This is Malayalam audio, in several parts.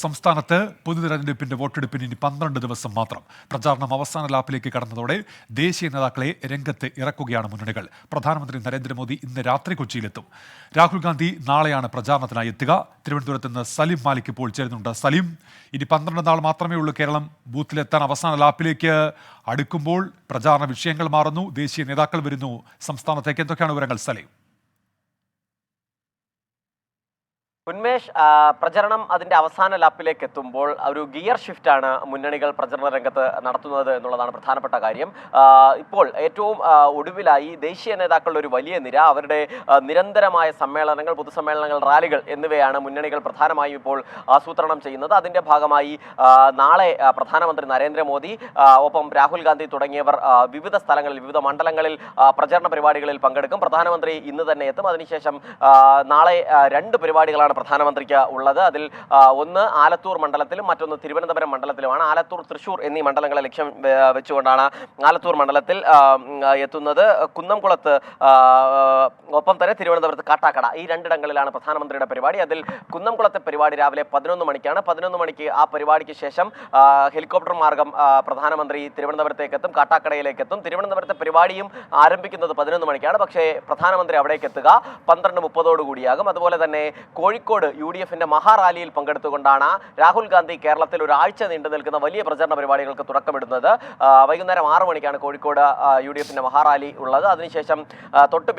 സംസ്ഥാനത്ത് പൊതുതെരഞ്ഞെടുപ്പിന്റെ വോട്ടെടുപ്പിന് ഇനി 12 ദിവസം മാത്രം. പ്രചാരണം അവസാന ലാപ്പിലേക്ക് കടന്നതോടെ ദേശീയ നേതാക്കളെ രംഗത്ത് ഇറക്കുകയാണ് മുന്നണികൾ. പ്രധാനമന്ത്രി നരേന്ദ്രമോദി ഇന്ന് രാത്രി കൊച്ചിയിലെത്തും. രാഹുൽ ഗാന്ധി നാളെയാണ് പ്രചാരണത്തിനായി എത്തുക. തിരുവനന്തപുരത്ത് നിന്ന് സലിം മാലിക് ഇപ്പോൾ ചേരുന്നുണ്ട്. സലിം, ഇനി 12 നാൾ മാത്രമേ ഉള്ളൂ കേരളം ബൂത്തിലെത്താൻ. അവസാന ലാപ്പിലേക്ക് അടുക്കുമ്പോൾ പ്രചാരണ വിഷയങ്ങൾ മാറുന്നു, ദേശീയ നേതാക്കൾ വരുന്നു സംസ്ഥാനത്തേക്ക്. എന്തൊക്കെയാണ് വിവരങ്ങൾ സലീം? ഉന്മേഷ്, പ്രചരണം അതിന്റെ അവസാന ലാപ്പിലേക്ക് എത്തുമ്പോൾ ഒരു ഗിയർ ഷിഫ്റ്റാണ് മുന്നണികൾ പ്രചരണ രംഗത്ത് നടത്തുന്നത് എന്നുള്ളതാണ് പ്രധാനപ്പെട്ട കാര്യം. ഇപ്പോൾ ഏറ്റവും ഒടുവിലായി ദേശീയ നേതാക്കളുടെ ഒരു വലിയ നിര, അവരുടെ നിരന്തരമായ സമ്മേളനങ്ങൾ, പൊതുസമ്മേളനങ്ങൾ, റാലികൾ എന്നിവയാണ് മുന്നണികൾ പ്രധാനമായും ഇപ്പോൾ ആസൂത്രണം ചെയ്യുന്നത്. അതിന്റെ ഭാഗമായി നാളെ പ്രധാനമന്ത്രി നരേന്ദ്രമോദി ഒപ്പം രാഹുൽ ഗാന്ധി തുടങ്ങിയവർ വിവിധ സ്ഥലങ്ങളിൽ, വിവിധ മണ്ഡലങ്ങളിൽ പ്രചരണ പരിപാടികളിൽ പങ്കെടുക്കും. പ്രധാനമന്ത്രി ഇന്ന് തന്നെ എത്തും. അതിനുശേഷം നാളെ 2 പരിപാടികളാണ് പ്രധാനമന്ത്രിക്ക് ഉള്ളത്. അതിൽ ഒന്ന് ആലത്തൂർ മണ്ഡലത്തിലും മറ്റൊന്ന് തിരുവനന്തപുരം മണ്ഡലത്തിലുമാണ്. ആലത്തൂർ, തൃശൂർ എന്നീ മണ്ഡലങ്ങളെ ലക്ഷ്യം വെച്ചുകൊണ്ടാണ് ആലത്തൂർ മണ്ഡലത്തിൽ എത്തുന്നത്. കുന്നംകുളത്ത് ഒപ്പം തന്നെ തിരുവനന്തപുരത്ത് കാട്ടാക്കട, ഈ 2 ഇടങ്ങളിലാണ് പ്രധാനമന്ത്രിയുടെ പരിപാടി. അതിൽ കുന്നംകുളത്തെ പരിപാടി രാവിലെ 11 മണിക്കാണ്. 11 മണിക്ക് ആ പരിപാടിക്ക് ശേഷം ഹെലികോപ്റ്റർ മാർഗം പ്രധാനമന്ത്രി തിരുവനന്തപുരത്തേക്ക് എത്തും, കാട്ടാക്കടയിലേക്ക് എത്തും. തിരുവനന്തപുരത്തെ പരിപാടിയും ആരംഭിക്കുന്നത് 11 മണിക്കാണ്. പക്ഷേ പ്രധാനമന്ത്രി അവിടേക്ക് എത്തുക 12:30 കൂടിയാകും. അതുപോലെ തന്നെ കോഴിക്കോട് UDFന്റെ മഹാറാലിയിൽ പങ്കെടുത്തുകൊണ്ടാണ് രാഹുൽ ഗാന്ധി കേരളത്തിൽ ഒരാഴ്ച നീണ്ടു നിൽക്കുന്ന വലിയ പ്രചരണ പരിപാടികൾക്ക് തുടക്കമിടുന്നത്. വൈകുന്നേരം 6 മണിക്കാണ് കോഴിക്കോട് UDFന്റെ മഹാറാലി ഉള്ളത്. അതിനുശേഷം അതിന്റെ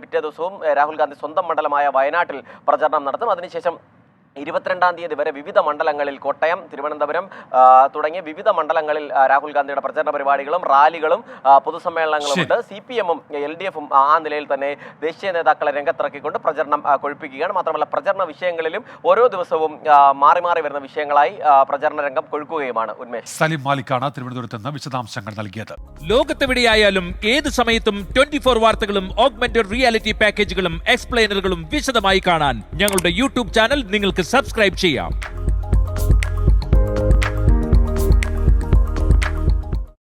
പിറ്റേ ദിവസവും രാഹുൽ ഗാന്ധി സ്വന്തം മണ്ഡലമായ വയനാട്ടിൽ പ്രചരണം നടത്തും. അതിനുശേഷം 22-ാം തീയതി വരെ വിവിധ മണ്ഡലങ്ങളിൽ, കോട്ടയം, തിരുവനന്തപുരം തുടങ്ങിയ വിവിധ മണ്ഡലങ്ങളിൽ രാഹുൽ ഗാന്ധിയുടെ പ്രചരണ പരിപാടികളും റാലികളും പൊതുസമ്മേളനങ്ങളുമുണ്ട്. CPM-ഉം LDF-ഉം ആ നിലയിൽ തന്നെ ദേശീയ നേതാക്കളെ രംഗത്തിറക്കിക്കൊണ്ട് പ്രചരണം കൊഴുപ്പിക്കുകയാണ്. മാത്രമല്ല പ്രചരണ വിഷയങ്ങളിലും ഓരോ ദിവസവും മാറി മാറി വരുന്ന വിഷയങ്ങളായി പ്രചരണ രംഗം കൊഴുക്കുകയുമാണ്. ഉന്മേഷ്, സലിം മാലിക്കാണ് തിരുവനന്തപുരത്ത് നിന്ന് വിശദാംശങ്ങൾ നൽകിയത്. ലോകത്തെവിടെയായാലും ഏത് സമയത്തും 24 വാർത്തകളും ഓഗ്മെന്റഡ് റിയാലിറ്റി പാക്കേജുകളും എക്സ്പ്ലെയിനറുകളും വിശദമായി കാണാൻ ഞങ്ങളുടെ YouTube ചാനൽ നിങ്ങൾക്ക് സബ്സ്ക്രൈബ് ചെയ്യാം.